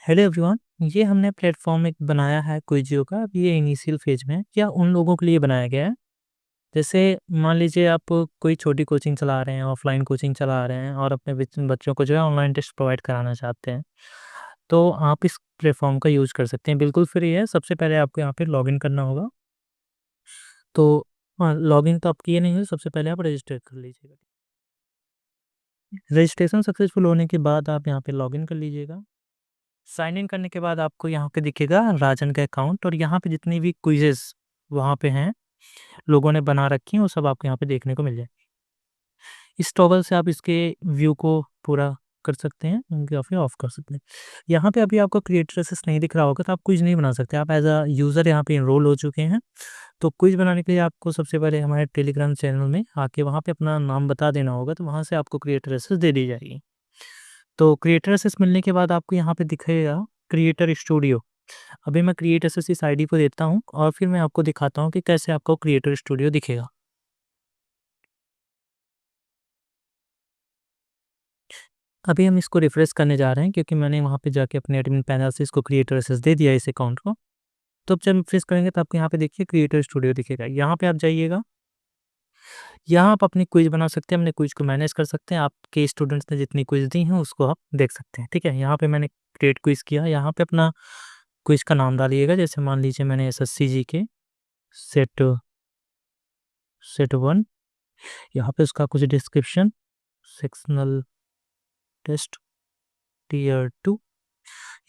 Hello everyone, ये हमने platform एक बनाया है क्विजियो का। अभी ये इनिशियल फेज में है। क्या उन लोगों के लिए बनाया गया है, जैसे मान लीजिए आप कोई छोटी कोचिंग चला रहे हैं, ऑफलाइन कोचिंग चला रहे हैं और अपने बच्चों को जो है ऑनलाइन टेस्ट प्रोवाइड कराना चाहते हैं, तो आप इस प्लेटफॉर्म का यूज़ कर सकते हैं। बिल्कुल फ्री है। सबसे पहले आपको यहाँ पे लॉगिन करना होगा। तो हाँ, लॉगिन तो आप किए नहीं हो, सबसे पहले आप रजिस्टर कर लीजिएगा। रजिस्ट्रेशन सक्सेसफुल होने के बाद आप यहाँ पे लॉगिन कर लीजिएगा। साइन इन करने के बाद आपको यहाँ पे दिखेगा राजन का अकाउंट, और यहाँ पे जितनी भी क्विजेस वहाँ पे हैं, लोगों ने बना रखी हैं, वो सब आपको यहाँ पे देखने को मिल जाए। इस टॉगल से आप इसके व्यू को पूरा कर सकते हैं या फिर ऑफ कर सकते हैं। यहाँ पे अभी आपको क्रिएटर एसेस नहीं दिख रहा होगा, तो आप क्विज नहीं बना सकते। आप एज अ यूज़र यहाँ पे इनरोल हो चुके हैं। तो क्विज बनाने के लिए आपको सबसे पहले हमारे टेलीग्राम चैनल में आके वहाँ पे अपना नाम बता देना होगा, तो वहाँ से आपको क्रिएटर एसेस दे दी जाएगी। तो क्रिएटर एसेस मिलने के बाद आपको यहाँ पे दिखेगा क्रिएटर स्टूडियो। अभी मैं क्रिएट एसएस इस आईडी को देता हूँ और फिर मैं आपको दिखाता हूँ कि कैसे आपको क्रिएटर स्टूडियो दिखेगा। अभी हम इसको रिफ्रेश करने जा रहे हैं, क्योंकि मैंने वहाँ पे जाके अपने एडमिन पैनल से इसको क्रिएटर एसएस दे दिया इस अकाउंट को। तो अब जब रिफ्रेश करेंगे तो आपको यहाँ पे देखिए क्रिएटर स्टूडियो दिखेगा। यहाँ पे आप जाइएगा। यहाँ आप अपनी क्विज बना सकते हैं, अपने क्विज को मैनेज कर सकते हैं। आपके स्टूडेंट्स ने जितनी क्विज दी हैं उसको आप देख सकते हैं। ठीक है, यहाँ पे मैंने क्रिएट क्विज किया। यहाँ पे अपना क्विज का नाम डालिएगा। जैसे मान लीजिए मैंने एसएससी जी के सेट सेट 1, यहाँ पे उसका कुछ डिस्क्रिप्शन, सेक्शनल टेस्ट टीयर 2,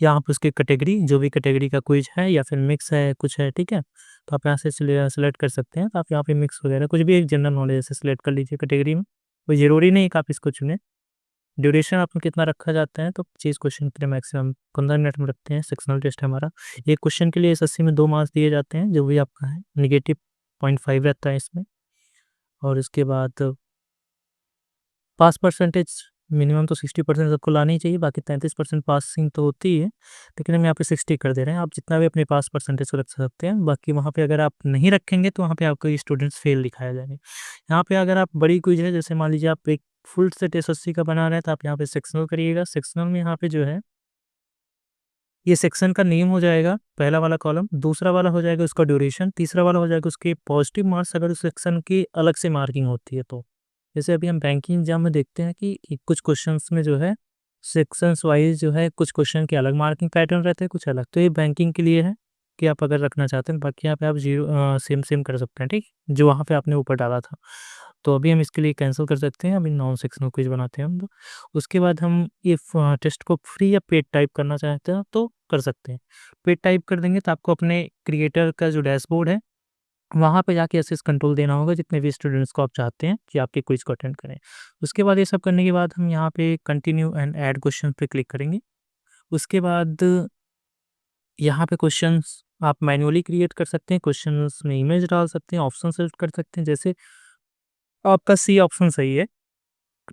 यहाँ पे उसकी कैटेगरी, जो भी कैटेगरी का क्विज है या फिर मिक्स है कुछ है। ठीक है, तो आप यहाँ से सिलेक्ट कर सकते हैं। तो आप यहाँ पे मिक्स वगैरह कुछ भी एक जनरल नॉलेज से सिलेक्ट कर लीजिए कैटेगरी में। कोई ज़रूरी नहीं है कि आप इसको चुनें। ड्यूरेशन आपको कितना रखा जाता है, तो 25 क्वेश्चन के लिए मैक्सिमम 15 मिनट में रखते हैं। सेक्शनल टेस्ट हमारा एक क्वेश्चन के लिए एसएससी में 2 मार्क्स दिए जाते हैं, जो भी आपका है। निगेटिव 0.5 रहता है इसमें। और इसके बाद पास परसेंटेज मिनिमम तो 60% सबको लानी ही चाहिए। बाकी 33% पासिंग तो होती ही है, लेकिन हम यहाँ पे 60 कर दे रहे हैं। आप जितना भी अपने पास परसेंटेज को रख सकते हैं। बाकी वहाँ पे अगर आप नहीं रखेंगे तो वहाँ पे आपको स्टूडेंट्स फेल दिखाया जाएंगे। यहाँ पे अगर आप बड़ी क्विज है, जैसे मान लीजिए आप एक फुल सेट एसएससी का बना रहे हैं, तो आप यहाँ पे सेक्शनल करिएगा। सेक्शनल में यहाँ पे जो है ये सेक्शन का नेम हो जाएगा पहला वाला कॉलम, दूसरा वाला हो जाएगा उसका ड्यूरेशन, तीसरा वाला हो जाएगा उसके पॉजिटिव मार्क्स अगर उस सेक्शन की अलग से मार्किंग होती है तो। जैसे अभी हम बैंकिंग एग्जाम में देखते हैं कि कुछ क्वेश्चंस में जो है सेक्शंस वाइज जो है कुछ क्वेश्चन के अलग मार्किंग पैटर्न रहते हैं, कुछ अलग। तो ये बैंकिंग के लिए है कि आप अगर रखना चाहते हैं। बाकी यहाँ पे आप जीरो सेम सेम कर सकते हैं, ठीक, जो वहाँ पे आपने ऊपर डाला था। तो अभी हम इसके लिए कैंसिल कर सकते हैं। अभी नॉन सेक्शनल क्विज बनाते हैं हम। तो उसके बाद हम ये टेस्ट को फ्री या पेड टाइप करना चाहते हैं तो कर सकते हैं। पेड टाइप कर देंगे तो आपको अपने क्रिएटर का जो डैशबोर्ड है वहाँ पे जाके एसेस कंट्रोल देना होगा, जितने भी स्टूडेंट्स को आप चाहते हैं कि आपके क्विज को अटेंड करें। उसके बाद ये सब करने के बाद हम यहाँ पे कंटिन्यू एंड ऐड क्वेश्चन पे क्लिक करेंगे। उसके बाद यहाँ पे क्वेश्चंस आप मैन्युअली क्रिएट कर सकते हैं। क्वेश्चंस में इमेज डाल सकते हैं, ऑप्शन सेलेक्ट कर सकते हैं। जैसे आपका सी ऑप्शन सही है,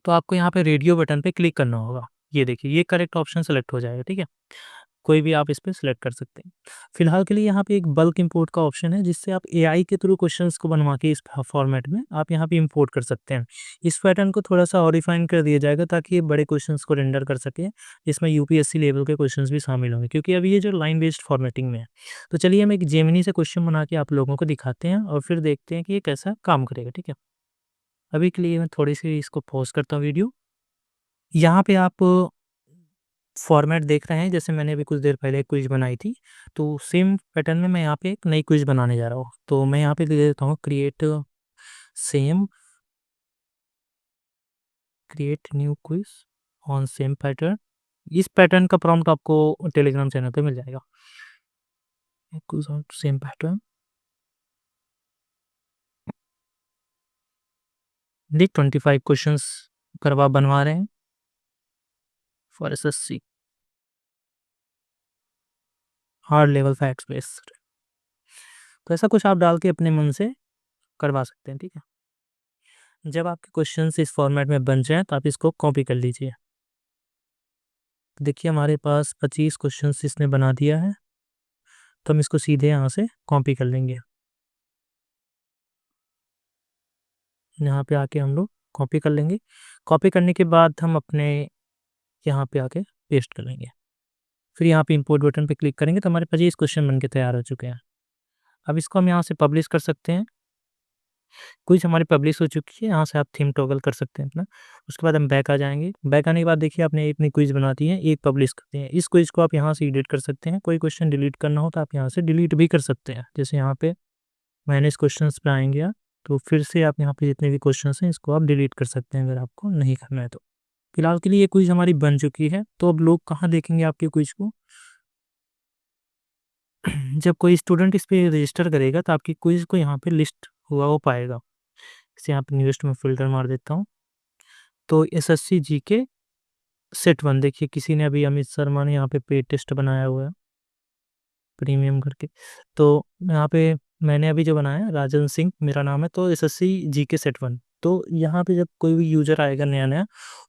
तो आपको यहाँ पे रेडियो बटन पे क्लिक करना होगा। ये देखिए, ये करेक्ट ऑप्शन सेलेक्ट हो जाएगा। ठीक है, कोई भी आप इस पे सिलेक्ट कर सकते हैं। फिलहाल के लिए यहाँ पे एक बल्क इंपोर्ट का ऑप्शन है, जिससे आप एआई के थ्रू क्वेश्चंस को बनवा के इस फॉर्मेट में आप यहाँ पे इंपोर्ट कर सकते हैं। इस पैटर्न को थोड़ा सा और रिफाइन कर दिया जाएगा ताकि ये बड़े क्वेश्चंस को रेंडर कर सके। इसमें यूपीएससी लेवल के क्वेश्चंस भी शामिल होंगे, क्योंकि अभी ये जो लाइन बेस्ड फॉर्मेटिंग में है। तो चलिए हम एक जेमिनी से क्वेश्चन बना के आप लोगों को दिखाते हैं और फिर देखते हैं कि ये कैसा काम करेगा। ठीक है, अभी के लिए मैं थोड़ी सी इसको पॉज करता हूँ वीडियो। यहाँ पे आप फॉर्मेट देख रहे हैं, जैसे मैंने अभी कुछ देर पहले एक क्विज बनाई थी, तो सेम पैटर्न में मैं यहाँ पे एक नई क्विज बनाने जा रहा हूँ। तो मैं यहाँ पे दे देता हूँ same create new quiz on same pattern. इस पैटर्न का प्रॉम्प्ट आपको टेलीग्राम चैनल पे मिल जाएगा। क्विज ऑन सेम पैटर्न, देख 25 क्वेश्चंस करवा बनवा रहे हैं for SSC hard level facts based. तो ऐसा कुछ आप डाल के अपने मन से करवा सकते हैं। ठीक है, जब आपके क्वेश्चंस इस फॉर्मेट में बन जाए तो आप इसको कॉपी कर लीजिए। देखिए हमारे पास 25 क्वेश्चंस इसने बना दिया है, तो हम इसको सीधे यहाँ से कॉपी कर लेंगे। यहाँ पे आके हम लोग कॉपी कर लेंगे। कॉपी करने के बाद हम अपने यहाँ पे आके पेस्ट कर लेंगे। फिर यहाँ पे इम्पोर्ट बटन पे क्लिक करेंगे तो हमारे पास ये इस क्वेश्चन बन के तैयार हो चुके हैं। अब इसको हम यहाँ से पब्लिश कर सकते हैं। क्विज़ हमारी पब्लिश हो चुकी है, यहाँ से आप थीम टॉगल कर सकते हैं अपना। उसके बाद हम बैक आ जाएँगे। बैक आने के बाद देखिए आपने अपनी क्विज़ बना दी है, एक पब्लिश करते हैं। इस क्विज़ को आप यहाँ से एडिट कर सकते हैं। कोई क्वेश्चन डिलीट करना हो तो आप यहाँ से डिलीट भी कर सकते हैं। जैसे यहाँ पे मैनेज क्वेश्चंस पे आएँगे आप, तो फिर से आप यहाँ पे जितने भी क्वेश्चंस हैं इसको आप डिलीट कर सकते हैं अगर आपको नहीं करना है तो। फिलहाल के लिए ये क्विज़ हमारी बन चुकी है, तो अब लोग कहाँ देखेंगे आपकी क्विज़ को? जब कोई स्टूडेंट इस पे रजिस्टर करेगा तो आपकी क्विज़ को यहाँ पे लिस्ट हुआ वो पाएगा। जैसे यहाँ पे न्यूज़ेस्ट में फ़िल्टर मार देता हूँ। तो एसएससी जीके सेट 1 देखिए किसी ने अभी अमित शर्मा ने यहाँ पे पेड टेस्ट बनाया हुआ है, प्रीमियम करके। तो यहाँ पे मैंने अभी जो बनाया है राजन सिंह मेरा नाम है, तो एसएससी जीके सेट 1। तो यहाँ पे जब कोई भी यूज़र आएगा नया-नया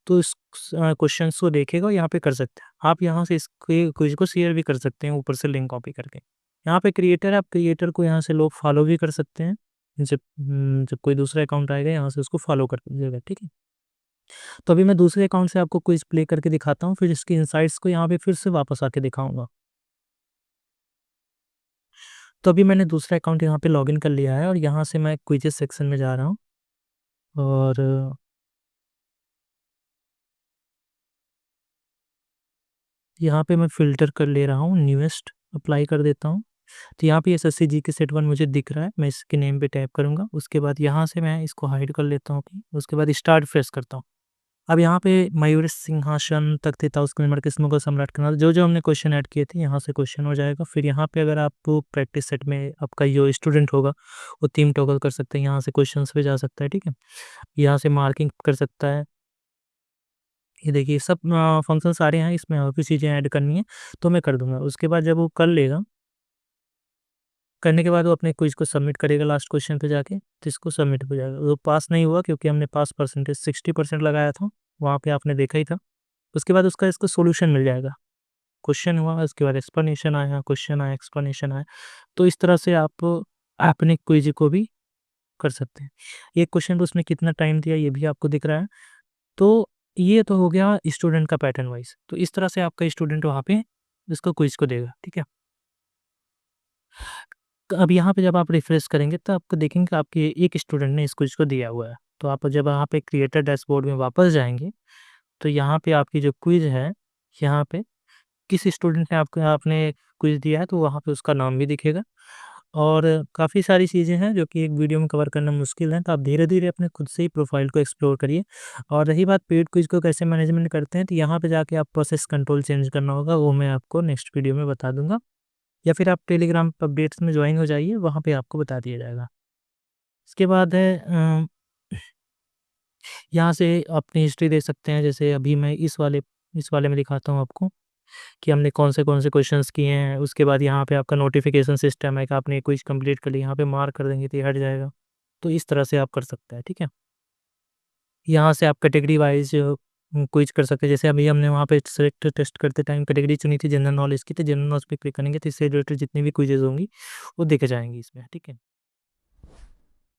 तो इस क्वेश्चन्स को देखेगा और यहाँ पे कर सकता है। आप यहाँ से इसके क्विज़ को शेयर भी कर सकते हैं ऊपर से लिंक कॉपी करके। यहाँ पे क्रिएटर है, आप क्रिएटर को यहाँ से लोग फॉलो भी कर सकते हैं। जब कोई दूसरा अकाउंट आएगा यहाँ से उसको फॉलो कर दीजिएगा, ठीक है? तो अभी मैं दूसरे अकाउंट से आपको क्विज़ प्ले करके दिखाता हूँ, फिर इसके इनसाइट्स को यहाँ पे फिर से वापस आके दिखाऊँगा। तो अभी मैंने दूसरा अकाउंट यहाँ पे लॉगिन कर लिया है और यहाँ से मैं क्विज़ेस सेक्शन में जा रहा हूँ और यहाँ पे मैं फ़िल्टर कर ले रहा हूँ, न्यूएस्ट अप्लाई कर देता हूँ। तो यहाँ पे एसएससी जीके सेट 1 मुझे दिख रहा है, मैं इसके नेम पे टैप करूँगा। उसके बाद यहाँ से मैं इसको हाइड कर लेता हूँ अभी, उसके बाद स्टार्ट फ्रेश करता हूँ। अब यहाँ पे मयूर सिंहासन तख्त था उसके नंबर किस मुगल सम्राट के नाम जो हमने क्वेश्चन ऐड किए थे यहाँ से क्वेश्चन हो जाएगा। फिर यहाँ पे अगर आप प्रैक्टिस सेट में आपका जो स्टूडेंट होगा वो थीम टॉगल कर सकते हैं, यहाँ से क्वेश्चंस पे जा सकता है, ठीक है? यहाँ से मार्किंग कर सकता है। ये देखिए सब फंक्शन सारे हैं, इसमें और भी चीज़ें ऐड करनी है तो मैं कर दूँगा। उसके बाद जब वो कर लेगा, करने के बाद वो अपने क्विज़ को सबमिट करेगा लास्ट क्वेश्चन पे जाके, तो इसको सबमिट हो जाएगा। वो पास नहीं हुआ क्योंकि हमने पास परसेंटेज 60% लगाया था, वहाँ पे आपने देखा ही था। उसके बाद उसका इसको सॉल्यूशन मिल जाएगा। क्वेश्चन हुआ, उसके बाद एक्सप्लेनेशन आया, क्वेश्चन आया, एक्सप्लेनेशन आया। तो इस तरह से आप अपने क्विज़ को भी कर सकते हैं। एक क्वेश्चन पे उसने कितना टाइम दिया ये भी आपको दिख रहा है। तो ये तो हो गया स्टूडेंट का पैटर्न वाइज़। तो इस तरह से आपका स्टूडेंट वहाँ पे इसको क्विज़ को देगा, ठीक है? तो अब यहाँ पे जब आप रिफ्रेश करेंगे तो आपको देखेंगे कि आपके एक स्टूडेंट ने इस क्विज़ को दिया हुआ है। तो आप जब यहाँ पे क्रिएटर डैशबोर्ड में वापस जाएँगे, तो यहाँ पे आपकी जो क्विज़ है, यहाँ पे किस स्टूडेंट ने आपने क्विज़ दिया है तो वहाँ पे उसका नाम भी दिखेगा। और काफ़ी सारी चीज़ें हैं जो कि एक वीडियो में कवर करना मुश्किल है, तो आप धीरे-धीरे अपने खुद से ही प्रोफ़ाइल को एक्सप्लोर करिए। और रही बात पेड क्विज़ को कैसे मैनेजमेंट करते हैं, तो यहाँ पे जाके आप प्रोसेस कंट्रोल चेंज करना होगा, वो मैं आपको नेक्स्ट वीडियो में बता दूँगा। या फिर आप टेलीग्राम अपडेट्स में जॉइन हो जाइए, वहाँ पे आपको बता दिया जाएगा। इसके बाद है यहाँ से अपनी हिस्ट्री देख सकते हैं, जैसे अभी मैं इस वाले में दिखाता हूँ आपको कि हमने कौन से क्वेश्चंस किए हैं। उसके बाद यहाँ पे आपका नोटिफ़िकेशन सिस्टम है कि आपने क्विज़ कंप्लीट कर लिया, यहाँ पे मार्क कर देंगे तो ये हट जाएगा। तो इस तरह से आप कर सकते हैं, ठीक है? यहाँ से आप कैटेगरी वाइज़ क्विज़ कर सकते हैं, जैसे अभी हमने वहाँ पे सेलेक्ट टेस्ट करते टाइम कैटेगरी चुनी थी जनरल नॉलेज की, तो जनरल नॉलेज पे क्लिक करेंगे तो इससे रिलेटेड जितनी भी क्विज़ेज़ होंगी, वो दिख जाएँगी इसमें, ठीक है?